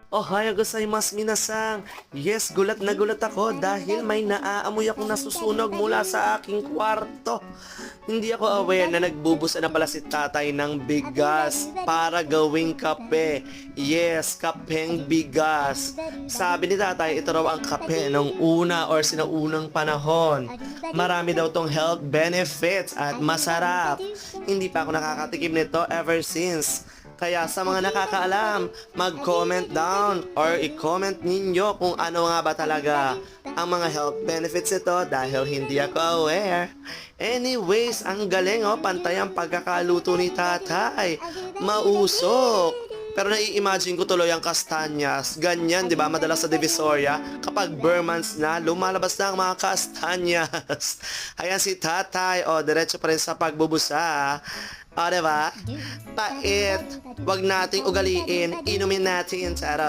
Ohayou gozaimasu minasang. Yes, gulat na gulat ako dahil may naaamoy akong nasusunog mula sa aking kwarto. Hindi ako aware na nagbubusa na pala si tatay ng bigas para gawing kape. Yes, kapeng bigas. Sabi ni tatay, ito raw ang kape ng una or sinaunang panahon. Marami daw tong health benefits at masarap. Hindi pa ako nakakatikim nito ever since. Kaya sa mga nakakaalam, mag-comment down or i-comment ninyo kung ano nga ba talaga ang mga health benefits nito dahil hindi ako aware. Anyways, ang galing pantay ang pagkakaluto ni tatay. Mausok. Pero nai-imagine ko tuloy ang kastanyas. Ganyan, di ba? Madalas sa Divisoria, kapag Burmans na, lumalabas na ang mga kastanyas. Ayan si tatay. Diretso pa rin sa pagbubusa. Di ba? Pait. Wag nating ugaliin. Inumin natin. Tara.